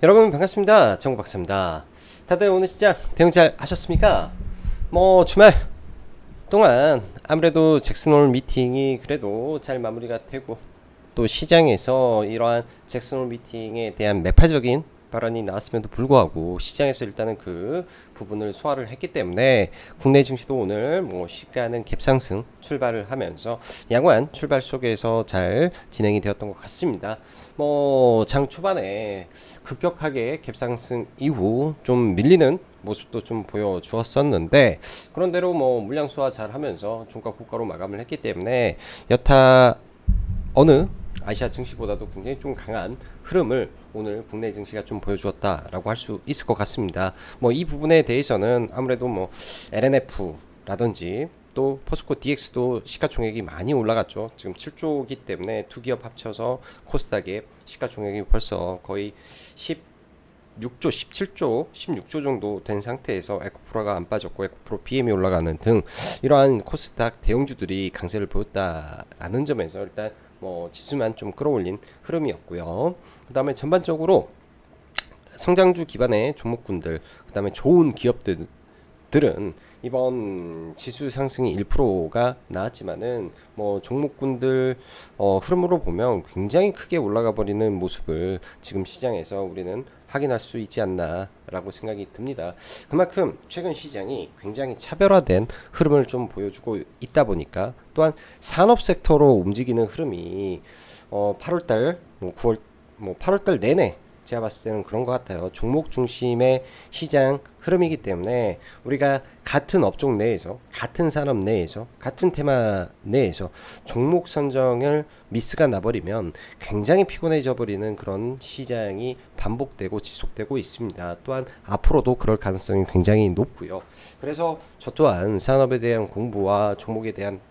여러분 반갑습니다. 정박사입니다. 다들 오늘 시장 대응 잘 하셨습니까? 주말 동안 아무래도 잭슨홀 미팅이 그래도 잘 마무리가 되고 또 시장에서 이러한 잭슨홀 미팅에 대한 매파적인 발언이 나왔음에도 불구하고 시장에서 일단은 그 부분을 소화를 했기 때문에 국내 증시도 오늘 시가는 갭상승 출발을 하면서 양호한 출발 속에서 잘 진행이 되었던 것 같습니다. 장 초반에 급격하게 갭상승 이후 좀 밀리는 모습도 좀 보여주었었는데 그런대로 물량 소화 잘 하면서 종가 고가로 마감을 했기 때문에 여타 어느 아시아 증시보다도 굉장히 좀 강한 흐름을 오늘 국내 증시가 좀 보여주었다라고 할 수 있을 것 같습니다. 이 부분에 대해서는 아무래도 LNF라든지 또 포스코 DX도 시가총액이 많이 올라갔죠. 지금 7조기 때문에 두 기업 합쳐서 코스닥의 시가총액이 벌써 거의 16조, 17조, 16조 정도 된 상태에서 에코프로가 안 빠졌고 에코프로 BM이 올라가는 등 이러한 코스닥 대형주들이 강세를 보였다라는 점에서 일단 지수만 좀 끌어올린 흐름이었고요. 그 다음에 전반적으로 성장주 기반의 종목군들, 그 다음에 좋은 기업들은 이번 지수 상승이 1%가 나왔지만은 종목군들 흐름으로 보면 굉장히 크게 올라가 버리는 모습을 지금 시장에서 우리는 확인할 수 있지 않나라고 생각이 듭니다. 그만큼 최근 시장이 굉장히 차별화된 흐름을 좀 보여주고 있다 보니까 또한 산업 섹터로 움직이는 흐름이 8월달, 9월, 8월달 내내 제가 봤을 때는 그런 것 같아요. 종목 중심의 시장 흐름이기 때문에 우리가 같은 업종 내에서, 같은 산업 내에서, 같은 테마 내에서 종목 선정을 미스가 나버리면 굉장히 피곤해져 버리는 그런 시장이 반복되고 지속되고 있습니다. 또한 앞으로도 그럴 가능성이 굉장히 높고요. 그래서 저 또한 산업에 대한 공부와 종목에 대한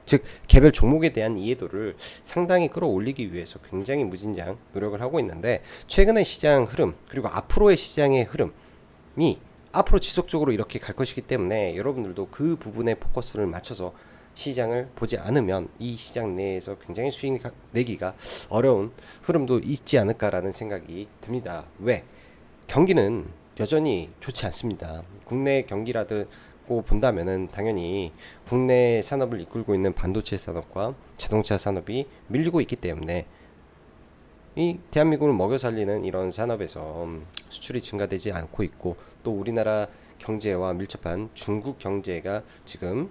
즉 개별 종목에 대한 이해도를 상당히 끌어올리기 위해서 굉장히 무진장 노력을 하고 있는데 최근의 시장 흐름 그리고 앞으로의 시장의 흐름이 앞으로 지속적으로 이렇게 갈 것이기 때문에 여러분들도 그 부분에 포커스를 맞춰서 시장을 보지 않으면 이 시장 내에서 굉장히 수익 내기가 어려운 흐름도 있지 않을까라는 생각이 듭니다. 왜? 경기는 여전히 좋지 않습니다. 국내 경기라든 고 본다면은 당연히 국내 산업을 이끌고 있는 반도체 산업과 자동차 산업이 밀리고 있기 때문에 이 대한민국을 먹여 살리는 이런 산업에서 수출이 증가되지 않고 있고 또 우리나라 경제와 밀접한 중국 경제가 지금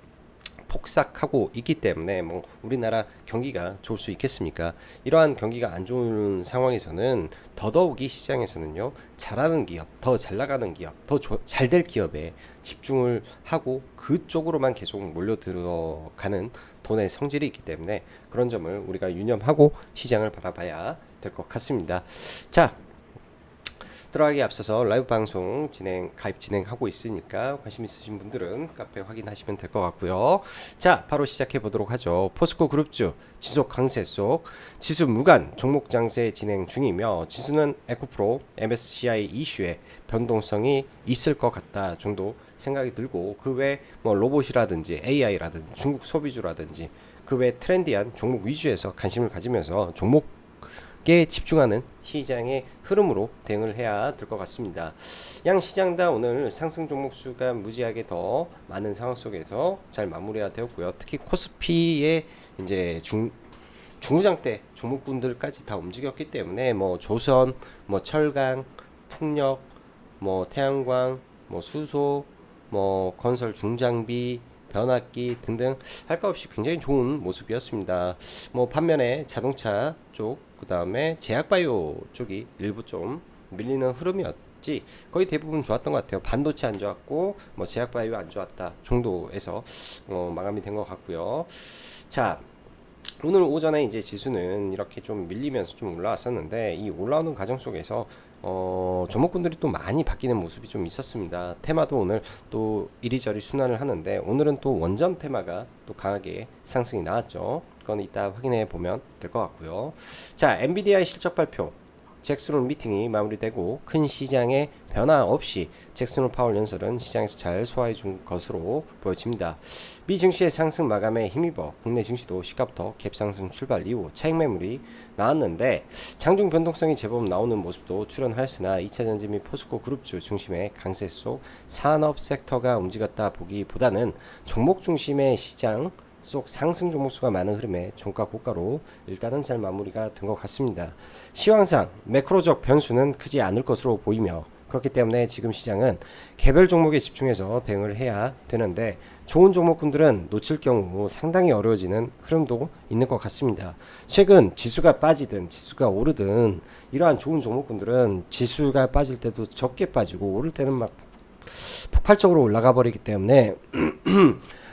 폭삭하고 있기 때문에 우리나라 경기가 좋을 수 있겠습니까? 이러한 경기가 안 좋은 상황에서는 더더욱이 시장에서는요 잘하는 기업, 더 잘 나가는 기업, 더 잘 될 기업에 집중을 하고 그쪽으로만 계속 몰려 들어가는 돈의 성질이 있기 때문에 그런 점을 우리가 유념하고 시장을 바라봐야 될 것 같습니다. 자, 들어가기 앞서서 라이브 방송 가입 진행하고 있으니까 관심 있으신 분들은 카페 확인하시면 될 것 같고요. 자, 바로 시작해 보도록 하죠. 포스코 그룹주 지속 강세 속 지수 무관 종목 장세 진행 중이며 지수는 에코프로 MSCI 이슈에 변동성이 있을 것 같다 정도 생각이 들고 그 외 로봇이라든지 AI라든지 중국 소비주라든지 그 외 트렌디한 종목 위주에서 관심을 가지면서 종목에 집중하는 시장의 흐름으로 대응을 해야 될 것 같습니다. 양 시장 다 오늘 상승 종목 수가 무지하게 더 많은 상황 속에서 잘 마무리가 되었고요. 특히 코스피의 이제 중후장대 종목군들까지 다 움직였기 때문에 조선, 철강, 풍력, 태양광, 수소, 건설 중장비 변압기 등등 할 것 없이 굉장히 좋은 모습이었습니다. 반면에 자동차 쪽, 그 다음에 제약바이오 쪽이 일부 좀 밀리는 흐름이었지 거의 대부분 좋았던 것 같아요. 반도체 안 좋았고 제약바이오 안 좋았다 정도에서 마감이 된 것 같고요. 자, 오늘 오전에 이제 지수는 이렇게 좀 밀리면서 좀 올라왔었는데 이 올라오는 과정 속에서 종목군들이 또 많이 바뀌는 모습이 좀 있었습니다. 테마도 오늘 또 이리저리 순환을 하는데 오늘은 또 원전 테마가 또 강하게 상승이 나왔죠. 그건 이따 확인해 보면 될 것 같고요. 자, 엔비디아의 실적 발표 잭슨 미팅이 마무리되고 큰 시장의 변화 없이 잭슨 파월 연설은 시장에서 잘 소화해 준 것으로 보여집니다. 미 증시의 상승 마감에 힘입어 국내 증시도 시가부터 갭상승 출발 이후 차익 매물이 나왔는데 장중 변동성이 제법 나오는 모습도 출현하였으나 2차전지 및 포스코 그룹주 중심의 강세 속 산업 섹터가 움직였다 보기보다는 종목 중심의 시장 속 상승 종목수가 많은 흐름에 종가 고가로 일단은 잘 마무리가 된 것 같습니다. 시황상 매크로적 변수는 크지 않을 것으로 보이며 그렇기 때문에 지금 시장은 개별 종목에 집중해서 대응을 해야 되는데 좋은 종목군들은 놓칠 경우 상당히 어려워지는 흐름도 있는 것 같습니다. 최근 지수가 빠지든 지수가 오르든 이러한 좋은 종목군들은 지수가 빠질 때도 적게 빠지고 오를 때는 막 폭발적으로 올라가 버리기 때문에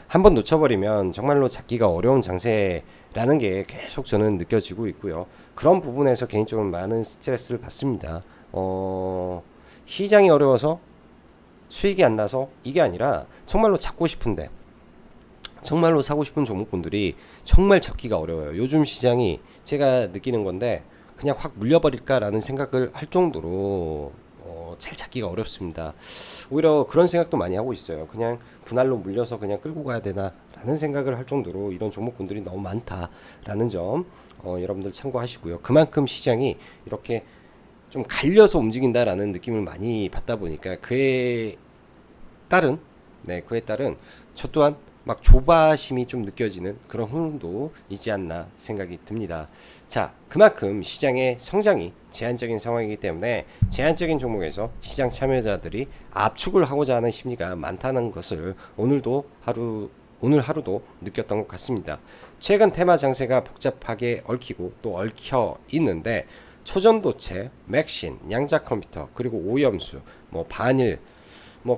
한번 놓쳐버리면 정말로 잡기가 어려운 장세라는 게 계속 저는 느껴지고 있고요. 그런 부분에서 개인적으로 많은 스트레스를 받습니다. 시장이 어려워서 수익이 안 나서 이게 아니라 정말로 잡고 싶은데 정말로 사고 싶은 종목군들이 정말 잡기가 어려워요. 요즘 시장이 제가 느끼는 건데 그냥 확 물려버릴까라는 생각을 할 정도로 잘 잡기가 어렵습니다. 오히려 그런 생각도 많이 하고 있어요. 그냥 분할로 물려서 그냥 끌고 가야 되나 라는 생각을 할 정도로 이런 종목군들이 너무 많다라는 점 여러분들 참고하시고요. 그만큼 시장이 이렇게 좀 갈려서 움직인다라는 느낌을 많이 받다 보니까 그에 따른 저 또한 막 조바심이 좀 느껴지는 그런 흐름도 있지 않나 생각이 듭니다. 자, 그만큼 시장의 성장이 제한적인 상황이기 때문에 제한적인 종목에서 시장 참여자들이 압축을 하고자 하는 심리가 많다는 것을 오늘 하루도 느꼈던 것 같습니다. 최근 테마 장세가 복잡하게 얽히고 또 얽혀 있는데 초전도체, 맥신, 양자 컴퓨터, 그리고 오염수, 반일,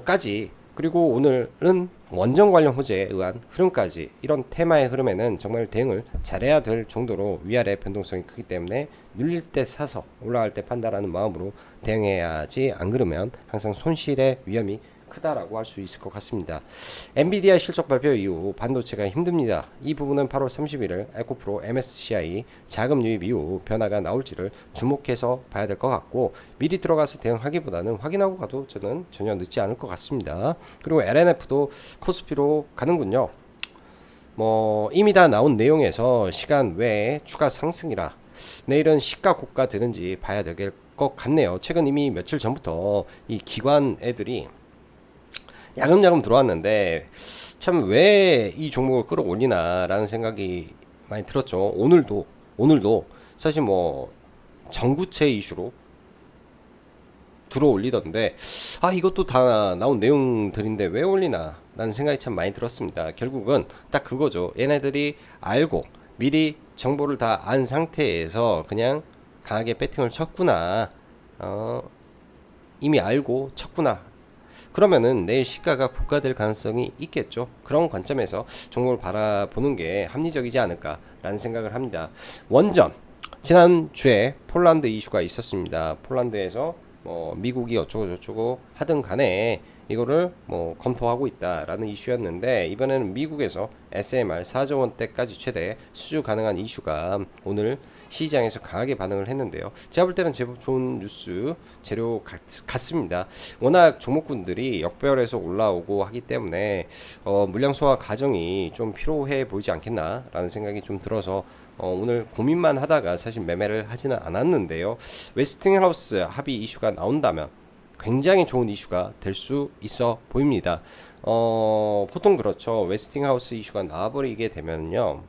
까지 그리고 오늘은 원전 관련 호재에 의한 흐름까지 이런 테마의 흐름에는 정말 대응을 잘해야 될 정도로 위아래 변동성이 크기 때문에 눌릴 때 사서 올라갈 때 판다라는 마음으로 대응해야지 안 그러면 항상 손실의 위험이 크다라고 할 수 있을 것 같습니다. 엔비디아 실적 발표 이후 반도체가 힘듭니다. 이 부분은 8월 31일 에코프로 MSCI 자금 유입 이후 변화가 나올지를 주목해서 봐야 될 것 같고 미리 들어가서 대응하기보다는 확인하고 가도 저는 전혀 늦지 않을 것 같습니다. 그리고 LNF도 코스피로 가는군요. 이미 다 나온 내용에서 시간 외에 추가 상승이라 내일은 시가 고가 되는지 봐야 될 것 같네요. 최근 이미 며칠 전부터 이 기관 애들이 야금야금 들어왔는데 참 왜 이 종목을 끌어올리나 라는 생각이 많이 들었죠. 오늘도 사실 전구체 이슈로 들어올리던데 이것도 다 나온 내용들인데 왜 올리나 라는 생각이 참 많이 들었습니다. 결국은 딱 그거죠. 얘네들이 알고 미리 정보를 다 안 상태에서 그냥 강하게 배팅을 쳤구나. 이미 알고 쳤구나. 그러면은 내일 시가가 고가될 가능성이 있겠죠. 그런 관점에서 종목을 바라보는 게 합리적이지 않을까라는 생각을 합니다. 원전 지난주에 폴란드 이슈가 있었습니다. 폴란드에서 미국이 어쩌고 하든 간에 이거를 검토하고 있다라는 이슈였는데 이번에는 미국에서 SMR 4조 원대까지 최대 수주 가능한 이슈가 오늘 시장에서 강하게 반응을 했는데요. 제가 볼 때는 제법 좋은 뉴스 재료 같습니다. 워낙 종목군들이 역별해서 올라오고 하기 때문에 물량 소화 과정이 좀 필요해 보이지 않겠나라는 생각이 좀 들어서 오늘 고민만 하다가 사실 매매를 하지는 않았는데요. 웨스팅하우스 합의 이슈가 나온다면 굉장히 좋은 이슈가 될 수 있어 보입니다. 보통 그렇죠. 웨스팅하우스 이슈가 나와버리게 되면요,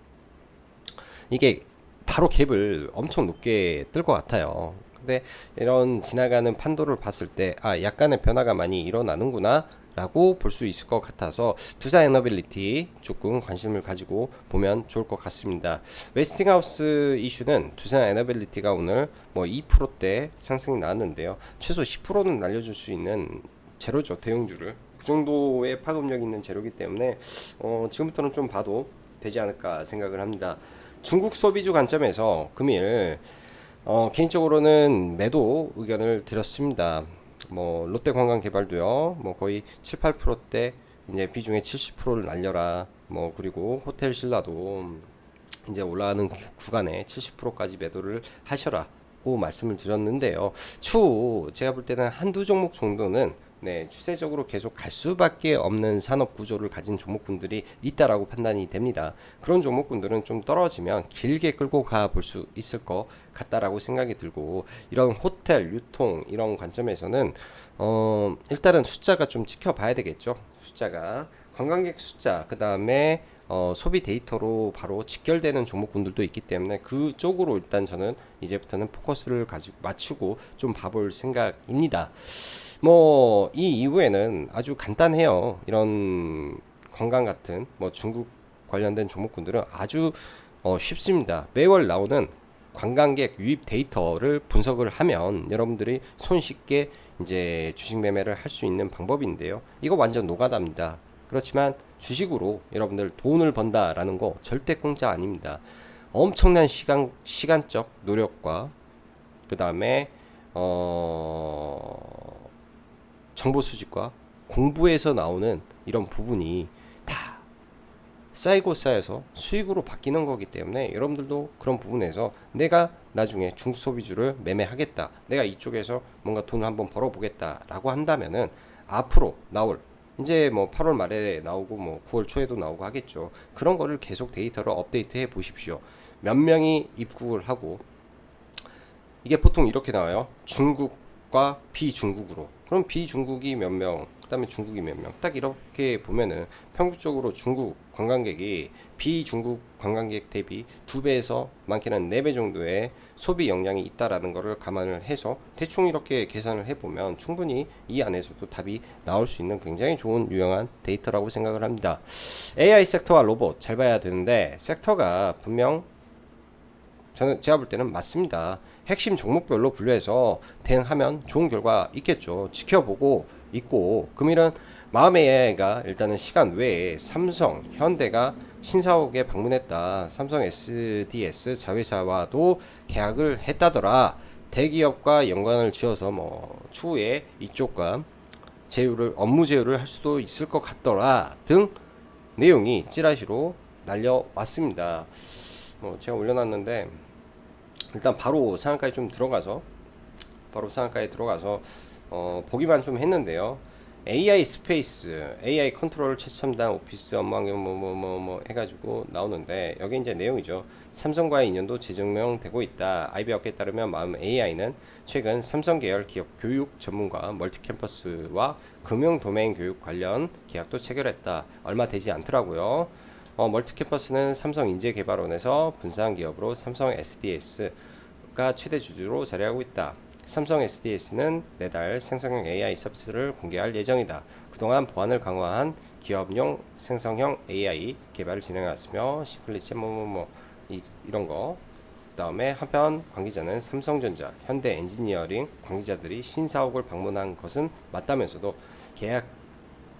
이게 바로 갭을 엄청 높게 뜰 것 같아요. 근데 이런 지나가는 판도를 봤을 때 약간의 변화가 많이 일어나는구나 라고 볼 수 있을 것 같아서 투자 에너빌리티 조금 관심을 가지고 보면 좋을 것 같습니다. 웨스팅하우스 이슈는 투자 에너빌리티가 오늘 2%대 상승이 나왔는데요. 최소 10%는 날려줄 수 있는 재료죠. 대형주를 그 정도의 파급력 있는 재료이기 때문에 지금부터는 좀 봐도 되지 않을까 생각을 합니다. 중국 소비주 관점에서 금일 개인적으로는 매도 의견을 드렸습니다. 롯데관광개발도요, 거의 7, 8%대 이제 비중의 70%를 날려라. 그리고 호텔 신라도 이제 올라가는 구간에 70%까지 매도를 하셔라. 라고 말씀을 드렸는데요. 추후 제가 볼 때는 한두 종목 정도는 추세적으로 계속 갈 수밖에 없는 산업 구조를 가진 종목군들이 있다라고 판단이 됩니다. 그런 종목군들은 좀 떨어지면 길게 끌고 가 볼 수 있을 것 같다라고 생각이 들고, 이런 호텔, 유통 이런 관점에서는 일단은 숫자가 좀 지켜봐야 되겠죠. 숫자가 관광객 숫자, 그 다음에 소비 데이터로 바로 직결되는 종목군들도 있기 때문에 그쪽으로 일단 저는 이제부터는 포커스를 가지고 맞추고 좀 봐볼 생각입니다. 뭐 이 이후에는 아주 간단해요. 이런 관광 같은 뭐 중국 관련된 종목군들은 아주 쉽습니다. 매월 나오는 관광객 유입 데이터를 분석을 하면 여러분들이 손쉽게 이제 주식 매매를 할 수 있는 방법인데요. 이거 완전 노가다입니다. 그렇지만 주식으로 여러분들 돈을 번다라는 거 절대 공짜 아닙니다. 엄청난 시간적 노력과 그 다음에 정보 수집과 공부에서 나오는 이런 부분이 다 쌓이고 쌓여서 수익으로 바뀌는 거기 때문에 여러분들도 그런 부분에서 내가 나중에 중국 소비주를 매매하겠다, 내가 이쪽에서 뭔가 돈을 한번 벌어보겠다 라고 한다면은 앞으로 나올, 이제 뭐 8월 말에 나오고 뭐 9월 초에도 나오고 하겠죠. 그런 거를 계속 데이터를 업데이트 해 보십시오. 몇 명이 입국을 하고, 이게 보통 이렇게 나와요. 중국과 비중국으로. 그럼 비중국이 몇 명, 그 다음에 중국이 몇 명. 딱 이렇게 보면은 평균적으로 중국 관광객이 비중국 관광객 대비 2배에서 많게는 4배 정도의 소비 역량이 있다라는 것을 감안을 해서 대충 이렇게 계산을 해보면 충분히 이 안에서도 답이 나올 수 있는 굉장히 좋은 유용한 데이터라고 생각을 합니다. AI 섹터와 로봇 잘 봐야 되는데, 섹터가 분명 제가 볼 때는 맞습니다. 핵심 종목별로 분류해서 대응하면 좋은 결과 있겠죠. 지켜보고 있고, 금일은 마음의가 일단은 시간 외에 삼성, 현대가 신사옥에 방문했다. 삼성 SDS 자회사와도 계약을 했다더라. 대기업과 연관을 지어서 뭐 추후에 이쪽과 업무 제휴를 할 수도 있을 것 같더라 등 내용이 찌라시로 날려왔습니다. 제가 올려놨는데 일단 바로 상한가에 들어가서 보기만 좀 했는데요. AI 스페이스, AI 컨트롤 최첨단 오피스 업무 환경 뭐 해가지고 나오는데, 여기 이제 내용이죠. 삼성과의 인연도 재증명되고 있다. IB 업계에 따르면 마음 AI는 최근 삼성 계열 기업 교육 전문가 멀티 캠퍼스와 금융 도메인 교육 관련 계약도 체결했다. 얼마 되지 않더라고요. 멀티 캠퍼스는 삼성 인재개발원에서 분산 기업으로 삼성 SDS가 최대 주주로 자리하고 있다. 삼성 SDS는 내달 생성형 AI 서비스를 공개할 예정이다. 그동안 보안을 강화한 기업용 생성형 AI 개발을 진행했으며 심플리치 이런 거. 그다음에 한편 관계자는 삼성전자, 현대 엔지니어링 관계자들이 신사옥을 방문한 것은 맞다면서도 계약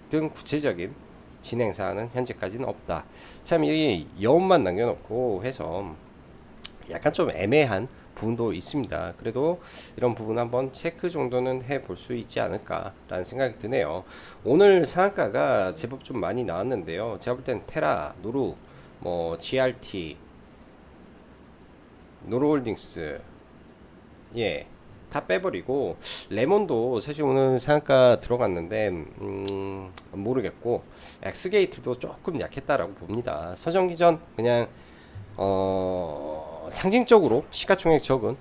등 구체적인 진행 사항은 현재까지는 없다. 참 이 여운만 남겨놓고 해서 약간 좀 애매한 부분도 있습니다. 그래도 이런 부분 한번 체크 정도는 해볼 수 있지 않을까라는 생각이 드네요. 오늘 상한가가 제법 좀 많이 나왔는데요. 제가 볼 땐 테라, 노루, GRT, 노루홀딩스, 다 빼버리고, 레몬도 사실 오늘 상한가 들어갔는데 모르겠고, 엑스게이트도 조금 약했다라고 봅니다. 서정기전 그냥 상징적으로 시가총액 적은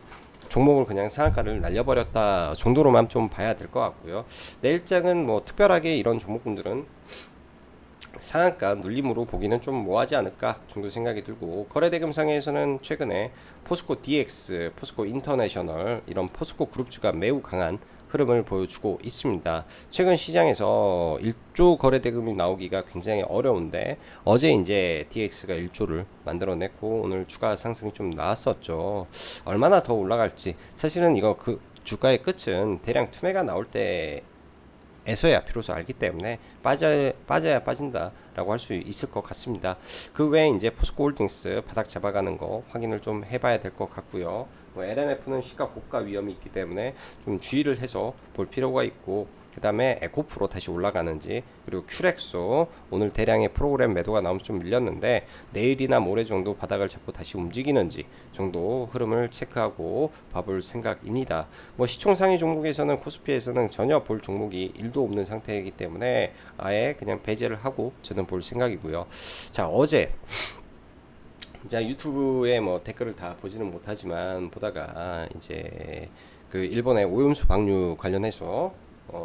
종목을 그냥 상한가를 날려버렸다 정도로만 좀 봐야 될 것 같고요. 내일장은 특별하게 이런 종목군들은 상한가 눌림으로 보기는 좀 뭐하지 않을까 정도 생각이 들고, 거래대금상에서는 최근에 포스코 DX, 포스코 인터내셔널 이런 포스코 그룹주가 매우 강한 흐름을 보여주고 있습니다. 최근 시장에서 1조 거래대금이 나오기가 굉장히 어려운데, 어제 이제 DX가 1조를 만들어냈고 오늘 주가 상승이 좀 나왔었죠. 얼마나 더 올라갈지, 사실은 이거 그 주가의 끝은 대량 투매가 나올 때에서야 비로소 알기 때문에 빠져야 빠진다라고 할 수 있을 것 같습니다. 그 외에 이제 포스코 홀딩스 바닥 잡아가는 거 확인을 좀 해봐야 될 것 같고요. LNF는 시가 고가 위험이 있기 때문에 좀 주의를 해서 볼 필요가 있고, 그 다음에 에코프로 다시 올라가는지, 그리고 큐렉소 오늘 대량의 프로그램 매도가 나오면서 좀 밀렸는데 내일이나 모레 정도 바닥을 잡고 다시 움직이는지 정도 흐름을 체크하고 봐볼 생각입니다. 뭐 시총상위 종목에서는 코스피에서는 전혀 볼 종목이 1도 없는 상태이기 때문에 아예 그냥 배제를 하고 저는 볼 생각이고요. 자, 어제 이제 유튜브에 뭐 댓글을 다 보지는 못하지만 보다가 이제 그 일본의 오염수 방류 관련해서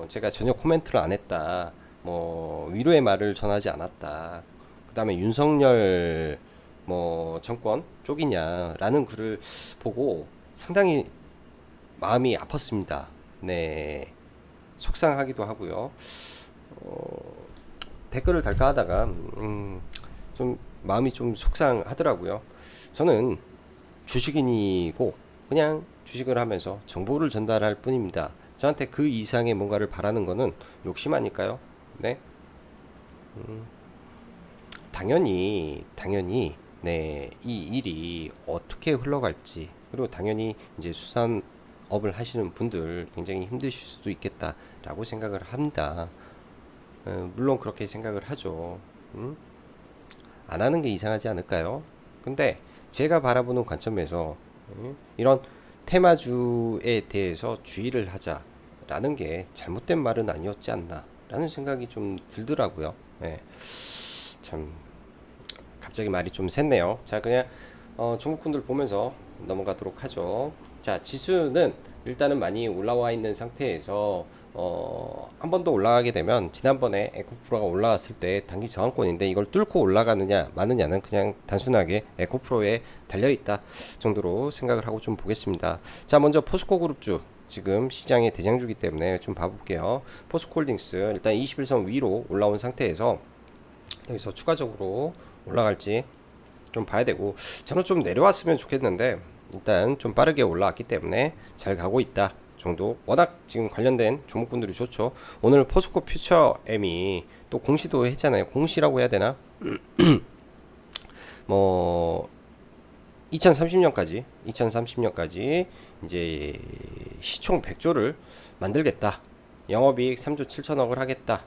제가 전혀 코멘트를 안 했다. 뭐 위로의 말을 전하지 않았다. 그다음에 윤석열 뭐 정권 쪽이냐라는 글을 보고 상당히 마음이 아팠습니다. 네, 속상하기도 하고요. 댓글을 달까 하다가 좀 마음이 좀 속상하더라고요. 저는 주식인이고 그냥 주식을 하면서 정보를 전달할 뿐입니다. 저한테 그 이상의 뭔가를 바라는 거는 욕심 아닐까요? 네. 당연히 네, 이 일이 어떻게 흘러갈지, 그리고 당연히 이제 수산업을 하시는 분들 굉장히 힘드실 수도 있겠다라고 생각을 합니다. 물론 그렇게 생각을 하죠. 안 하는 게 이상하지 않을까요? 근데 제가 바라보는 관점에서 이런 테마주에 대해서 주의를 하자라는 게 잘못된 말은 아니었지 않나 라는 생각이 좀 들더라고요. 네. 참 갑자기 말이 좀 샜네요. 자, 그냥 종목군들 보면서 넘어가도록 하죠. 자, 지수는 일단은 많이 올라와 있는 상태에서 한 번 더 올라가게 되면 지난번에 에코프로가 올라갔을 때 단기 저항권인데 이걸 뚫고 올라가느냐 마느냐는 그냥 단순하게 에코프로에 달려있다 정도로 생각을 하고 좀 보겠습니다. 자, 먼저 포스코 그룹주 지금 시장의 대장주기 때문에 좀 봐볼게요. 포스코홀딩스 일단 21선 위로 올라온 상태에서 여기서 추가적으로 올라갈지 좀 봐야 되고, 저는 좀 내려왔으면 좋겠는데 일단 좀 빠르게 올라왔기 때문에 잘 가고 있다 정도. 워낙 지금 관련된 종목군들이 좋죠. 오늘 포스코 퓨처 M이 또 공시도 했잖아요. 공시라고 해야 되나? 뭐 2030년까지 이제 시총 100조를 만들겠다. 영업이익 3조 7천억을 하겠다.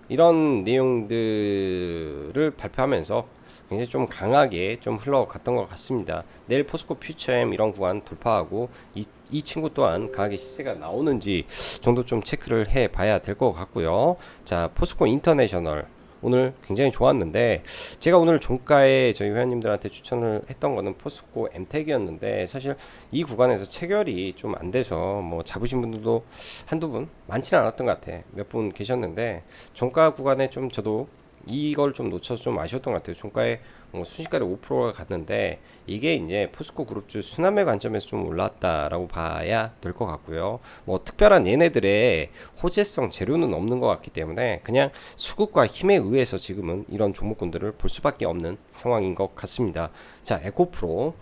이런 내용들을 발표하면서 굉장히 좀 강하게 좀 흘러갔던 것 같습니다. 내일 포스코 퓨처엠 이런 구간 돌파하고 이 친구 또한 강하게 시세가 나오는지 정도 좀 체크를 해 봐야 될 것 같고요. 자, 포스코 인터내셔널 오늘 굉장히 좋았는데 제가 오늘 종가에 저희 회원님들한테 추천을 했던 거는 포스코 엠텍이었는데 사실 이 구간에서 체결이 좀 안 돼서 뭐 잡으신 분들도 한두 분 많지는 않았던 것 같아. 몇 분 계셨는데 종가 구간에 좀 저도 이걸 좀 놓쳐서 좀 아쉬웠던 것 같아요. 종가에 뭐 순식간에 5%가 갔는데 이게 이제 포스코 그룹주 순환매 관점에서 좀 올랐다라고 봐야 될 것 같고요. 뭐 특별한 얘네들의 호재성 재료는 없는 것 같기 때문에 그냥 수급과 힘에 의해서 지금은 이런 종목군들을 볼 수밖에 없는 상황인 것 같습니다. 자, 에코프로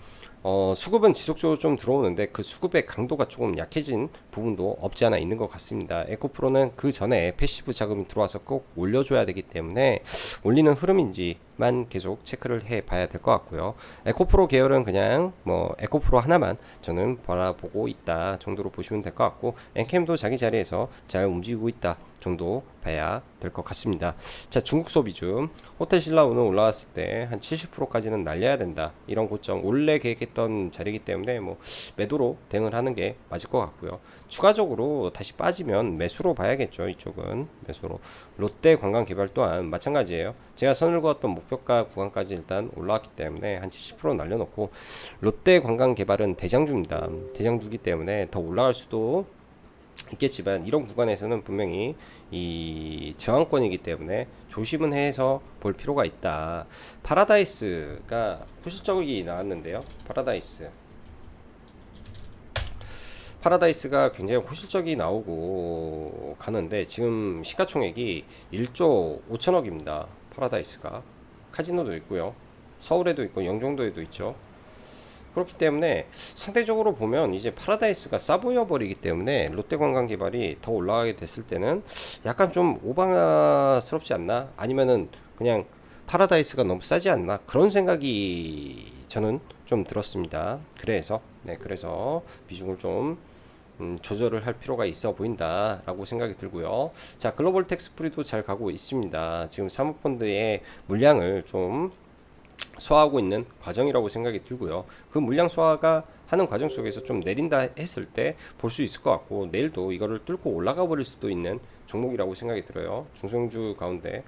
수급은 지속적으로 좀 들어오는데 그 수급의 강도가 조금 약해진 부분도 없지 않아 있는 것 같습니다. 에코프로는 그 전에 패시브 자금이 들어와서 꼭 올려줘야 되기 때문에 올리는 흐름인지만 계속 체크를 해 봐야 될 것 같고요. 에코프로 계열은 그냥 뭐 에코프로 하나만 저는 바라보고 있다 정도로 보시면 될 것 같고, 엔캠도 자기 자리에서 잘 움직이고 있다 정도 봐야 될 것 같습니다. 자, 중국 소비주 호텔신라 오늘 올라왔을 때 한 70%까지는 날려야 된다 이런 고점 원래 계획했던 자리이기 때문에 뭐 매도로 대응을 하는 게 맞을 것 같고요. 추가적으로 다시 빠지면 매수로 봐야겠죠. 이쪽은 매수로. 롯데관광개발 또한 마찬가지예요. 제가 선을 그었던 목표가 구간까지 일단 올라왔기 때문에 한 70% 날려놓고, 롯데관광개발은 대장주입니다. 대장주기 때문에 더 올라갈 수도 있겠지만 이런 구간에서는 분명히 이 저항권이기 때문에 조심은 해서 볼 필요가 있다. 파라다이스가 호실적이 나왔는데요. 파라다이스가 굉장히 호실적이 나오고 가는데 지금 시가총액이 1조 5천억입니다. 파라다이스가 카지노도 있고요. 서울에도 있고 영종도에도 있죠. 그렇기 때문에 상대적으로 보면 이제 파라다이스가 싸 보여 버리기 때문에 롯데관광개발이 더 올라가게 됐을 때는 약간 좀 오바스럽지 않나? 아니면은 그냥 파라다이스가 너무 싸지 않나? 그런 생각이 저는 좀 들었습니다. 그래서 비중을 좀 조절을 할 필요가 있어 보인다라고 생각이 들고요. 자, 글로벌 텍스프리도 잘 가고 있습니다. 지금 사모펀드의 물량을 좀 소화하고 있는 과정이라고 생각이 들고요. 그 물량 소화가 하는 과정 속에서 좀 내린다 했을 때 볼 수 있을 것 같고, 내일도 이거를 뚫고 올라가 버릴 수도 있는 종목이라고 생각이 들어요. 중성주 가운데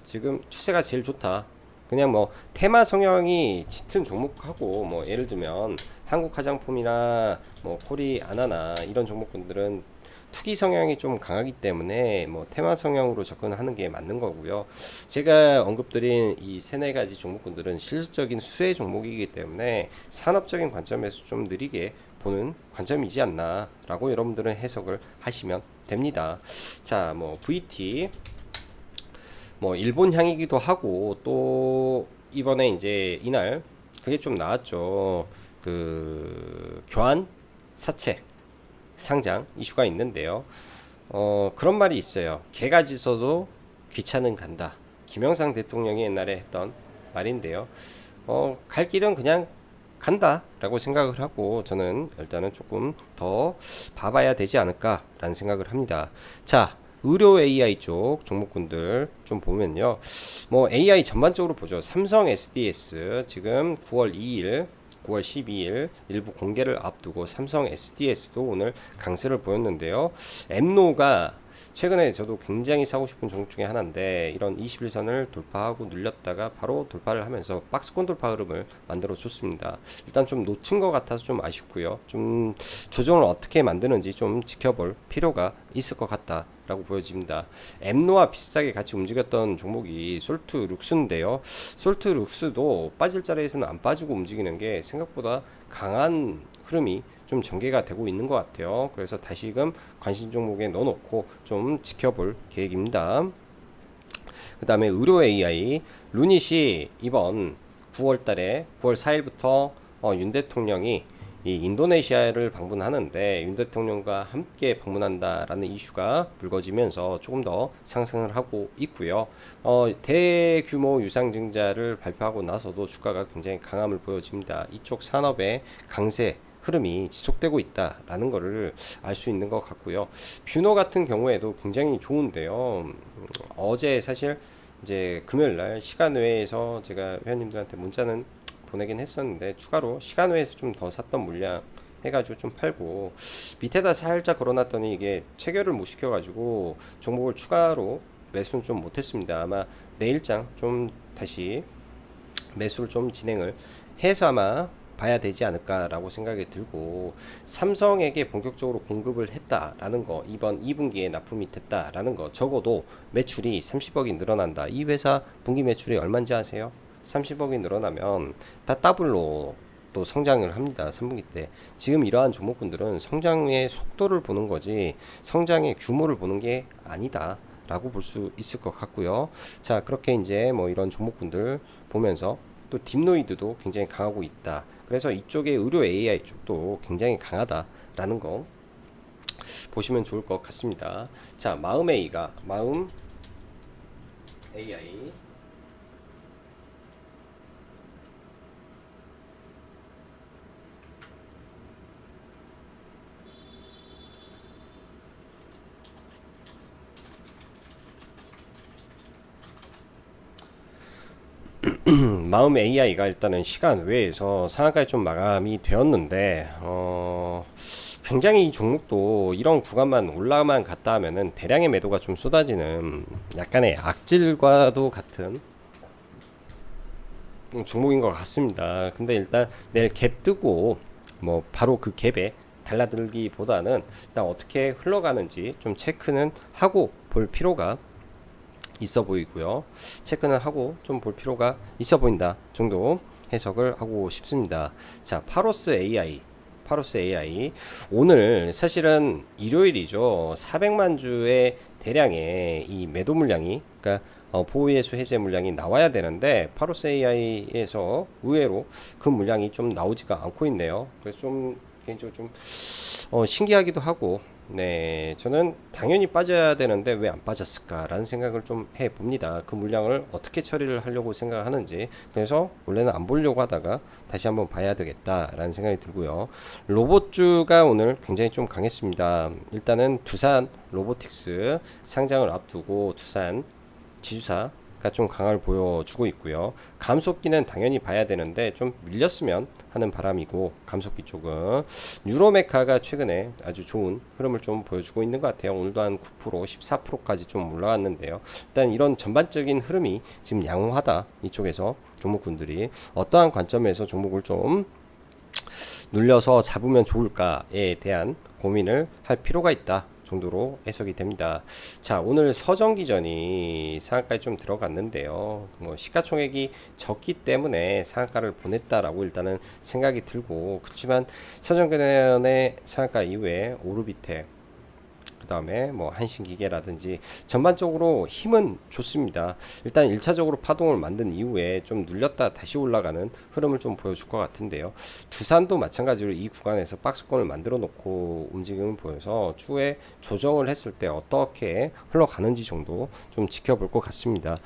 지금 추세가 제일 좋다. 그냥 뭐 테마 성향이 짙은 종목하고, 뭐 예를 들면 한국 화장품이나 뭐 코리 아나나 이런 종목군들은 투기 성향이 좀 강하기 때문에 뭐 테마 성향으로 접근하는 게 맞는 거고요. 제가 언급드린 이 세네 가지 종목군들은 실질적인 수혜 종목이기 때문에 산업적인 관점에서 좀 느리게 보는 관점이지 않나라고 여러분들은 해석을 하시면 됩니다. 자, 뭐 VT 뭐 일본 향이기도 하고, 또 이번에 이제 이날 그게 좀 나왔죠. 그 교환 사채 상장 이슈가 있는데요. 그런 말이 있어요. 개가 짖어도 귀찮은 간다. 김영삼 대통령이 옛날에 했던 말인데요. 갈 길은 그냥 간다라고 생각을 하고, 저는 일단은 조금 더 봐봐야 되지 않을까라는 생각을 합니다. 자, 의료 AI 쪽 종목군들 좀 보면요. 뭐 AI 전반적으로 보죠. 삼성 SDS 지금 9월 2일 9월 12일 일부 공개를 앞두고 삼성 SDS도 오늘 강세를 보였는데요. 엠노가 최근에 저도 굉장히 사고 싶은 종목 중에 하나인데, 이런 21선을 돌파하고 눌렸다가 바로 돌파를 하면서 박스권 돌파 흐름을 만들어 줬습니다. 일단 좀 놓친 것 같아서 좀 아쉽고요. 좀 조정을 어떻게 만드는지 좀 지켜볼 필요가 있을 것 같다 라고 보여집니다. 엠노와 비슷하게 같이 움직였던 종목이 솔트 룩스인데요. 솔트 룩스도 빠질 자리에서는 안 빠지고 움직이는 게 생각보다 강한 흐름이 좀 전개가 되고 있는 것 같아요. 그래서 다시금 관심 종목에 넣어놓고 좀 지켜볼 계획입니다. 그 다음에 의료 AI 루닛이 이번 9월 달에 9월 4일부터 윤 대통령이 이 인도네시아를 방문하는데, 윤 대통령과 함께 방문한다라는 이슈가 불거지면서 조금 더 상승을 하고 있고요. 대규모 유상증자를 발표하고 나서도 주가가 굉장히 강함을 보여집니다. 이쪽 산업의 강세 흐름이 지속되고 있다라는 것을 알 수 있는 것 같고요. 뷰노 같은 경우에도 굉장히 좋은데요. 어제 사실 이제 금요일날 시간 외에서 제가 회원님들한테 문자는 보내긴 했었는데, 추가로 시간 외에서 좀 더 샀던 물량 해가지고 좀 팔고, 밑에다 살짝 걸어놨더니 이게 체결을 못 시켜가지고 종목을 추가로 매수는 좀 못했습니다. 아마 내일장 좀 다시 매수를 좀 진행을 해서 아마 봐야 되지 않을까라고 생각이 들고, 삼성에게 본격적으로 공급을 했다라는 거, 이번 2분기에 납품이 됐다라는 거, 적어도 매출이 30억이 늘어난다. 이 회사 분기 매출이 얼마인지 아세요? 30억이 늘어나면 다 더블로 또 성장을 합니다. 3분기 때. 지금 이러한 종목군들은 성장의 속도를 보는 거지 성장의 규모를 보는 게 아니다 라고 볼 수 있을 것 같고요. 자, 그렇게 이제 뭐 이런 종목군들 보면서 또 딥노이드도 굉장히 강하고 있다. 그래서 이쪽의 의료 AI 쪽도 굉장히 강하다라는 거 보시면 좋을 것 같습니다. 자, 마음 A가 마음 AI 마음 AI가 일단은 시간 외에서 상한가에 좀 마감이 되었는데, 굉장히 이 종목도 이런 구간만 올라만 갔다 하면은 대량의 매도가 좀 쏟아지는 약간의 악질과도 같은 종목인 것 같습니다. 근데 일단 내일 갭 뜨고 뭐 바로 그 갭에 달라들기보다는 일단 어떻게 흘러가는지 좀 체크는 하고 볼 필요가 있어 보이고요. 체크는 하고 좀 볼 필요가 있어 보인다 정도 해석을 하고 싶습니다. 자, 파로스 AI 오늘 사실은 일요일이죠. 400만 주의 대량의 이 매도 물량이, 그러니까 보호예수 해제 물량이 나와야 되는데, 파로스 AI에서 의외로 그 물량이 좀 나오지가 않고 있네요. 그래서 좀 개인적으로 좀 신기하기도 하고, 네, 저는 당연히 빠져야 되는데 왜 안 빠졌을까라는 생각을 좀 해봅니다. 그 물량을 어떻게 처리를 하려고 생각하는지. 그래서 원래는 안 보려고 하다가 다시 한번 봐야 되겠다라는 생각이 들고요. 로봇주가 오늘 굉장히 좀 강했습니다. 일단은 두산 로보틱스 상장을 앞두고 두산 지주사가 좀 강함을 보여주고 있고요. 감속기는 당연히 봐야 되는데 좀 밀렸으면 하는 바람이고, 감속기 쪽은 유로메카가 최근에 아주 좋은 흐름을 좀 보여주고 있는 것 같아요. 오늘도 한 9%, 14%까지 좀 올라왔는데요. 일단 이런 전반적인 흐름이 지금 양호하다. 이쪽에서 종목군들이 어떠한 관점에서 종목을 좀 눌려서 잡으면 좋을까에 대한 고민을 할 필요가 있다 정도로 해석이 됩니다. 자, 오늘 서정기전이 상한가에 좀 들어갔는데요. 뭐 시가총액이 적기 때문에 상한가를 보냈다라고 일단은 생각이 들고, 그렇지만 서정기전의 상한가 이후에 오르비텍, 그 다음에 뭐 한신기계라든지 전반적으로 힘은 좋습니다. 일단 1차적으로 파동을 만든 이후에 좀 눌렸다 다시 올라가는 흐름을 좀 보여줄 것 같은데요. 두산도 마찬가지로 이 구간에서 박스권을 만들어 놓고 움직임을 보여서 추후에 조정을 했을 때 어떻게 흘러가는지 정도 좀 지켜볼 것 같습니다.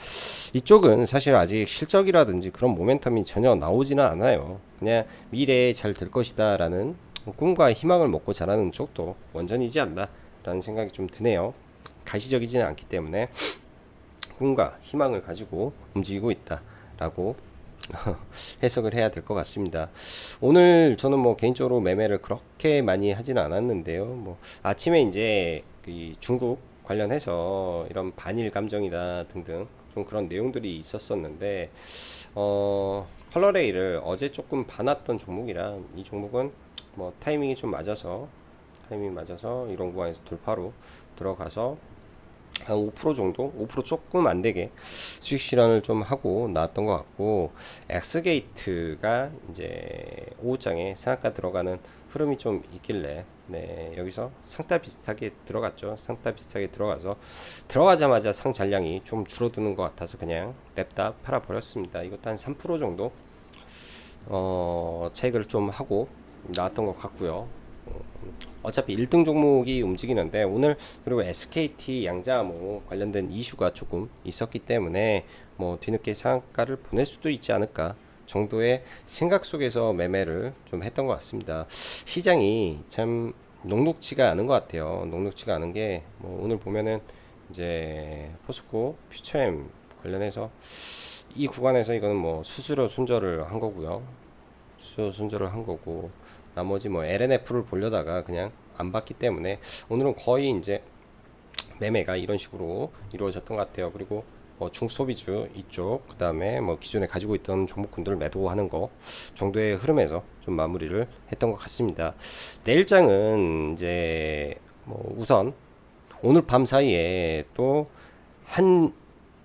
이쪽은 사실 아직 실적이라든지 그런 모멘텀이 전혀 나오지는 않아요. 그냥 미래에 잘 될 것이다 라는 꿈과 희망을 먹고 자라는 쪽도 원전이지 않나 라는 생각이 좀 드네요. 가시적이지는 않기 때문에 꿈과 희망을 가지고 움직이고 있다라고 해석을 해야 될 것 같습니다. 오늘 저는 뭐 개인적으로 매매를 그렇게 많이 하지는 않았는데요. 뭐 아침에 이제 그 중국 관련해서 이런 반일 감정이다 등등 좀 그런 내용들이 있었었는데, 컬러레이를 어제 조금 봐놨던 종목이라 이 종목은 뭐 타이밍이 맞아서 이런 구간에서 돌파로 들어가서 한 5% 정도, 5% 조금 안 되게 수익 실현을 좀 하고 나왔던 것 같고, 엑스게이트가 이제 오후장에 상한가 들어가는 흐름이 좀 있길래, 네, 여기서 상따 비슷하게 들어갔죠. 상따 비슷하게 들어가서 들어가자마자 상 잔량이 좀 줄어드는 것 같아서 그냥 냅다 팔아 버렸습니다. 이것도 한 3% 정도 차익을 좀 하고 나왔던 것 같고요. 어차피 1등 종목이 움직이는데 오늘, 그리고 SKT 양자암호 관련된 이슈가 조금 있었기 때문에 뭐 뒤늦게 상한가를 보낼 수도 있지 않을까 정도의 생각 속에서 매매를 좀 했던 것 같습니다. 시장이 참 녹록지가 않은 것 같아요. 녹록지가 않은 게 뭐 오늘 보면은 이제 포스코 퓨처엠 관련해서 이 구간에서 이거는 뭐 수수료 손절을 한 거고요. 수수료 손절을 한 거고, 나머지 뭐 LNF를 보려다가 그냥 안 봤기 때문에 오늘은 거의 이제 매매가 이런 식으로 이루어졌던 것 같아요. 그리고 뭐 중소비주 이쪽, 그 다음에 뭐 기존에 가지고 있던 종목군들 매도하는 거 정도의 흐름에서 좀 마무리를 했던 것 같습니다. 내일장은 이제 뭐 우선 오늘 밤 사이에 또 한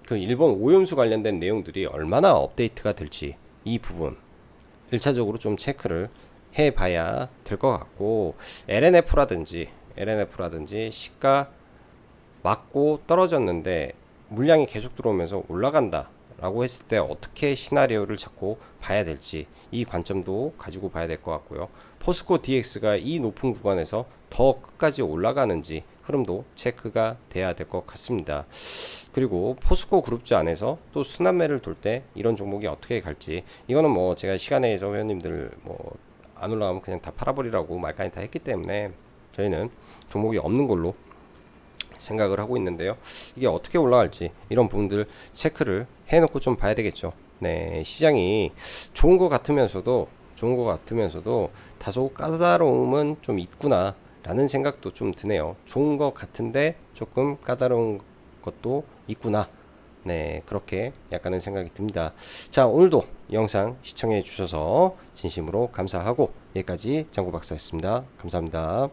그 일본 오염수 관련된 내용들이 얼마나 업데이트가 될지 이 부분 1차적으로 좀 체크를 해봐야 될 것 같고, LNF라든지 시가 맞고 떨어졌는데 물량이 계속 들어오면서 올라간다 라고 했을 때 어떻게 시나리오를 잡고 봐야 될지 이 관점도 가지고 봐야 될 것 같고요. 포스코 DX가 이 높은 구간에서 더 끝까지 올라가는지 흐름도 체크가 돼야 될 것 같습니다. 그리고 포스코 그룹주 안에서 또 순환매를 돌 때 이런 종목이 어떻게 갈지, 이거는 뭐 제가 시간에서 회원님들 뭐 안 올라가면 그냥 다 팔아버리라고 말까지 다 했기 때문에 저희는 종목이 없는 걸로 생각을 하고 있는데요. 이게 어떻게 올라갈지 이런 부분들 체크를 해놓고 좀 봐야 되겠죠. 네, 시장이 좋은 것 같으면서도 다소 까다로움은 좀 있구나 라는 생각도 좀 드네요. 좋은 것 같은데 조금 까다로운 것도 있구나. 네, 그렇게 약간은 생각이 듭니다. 자, 오늘도 영상 시청해 주셔서 진심으로 감사하고, 여기까지 장구박사였습니다. 감사합니다.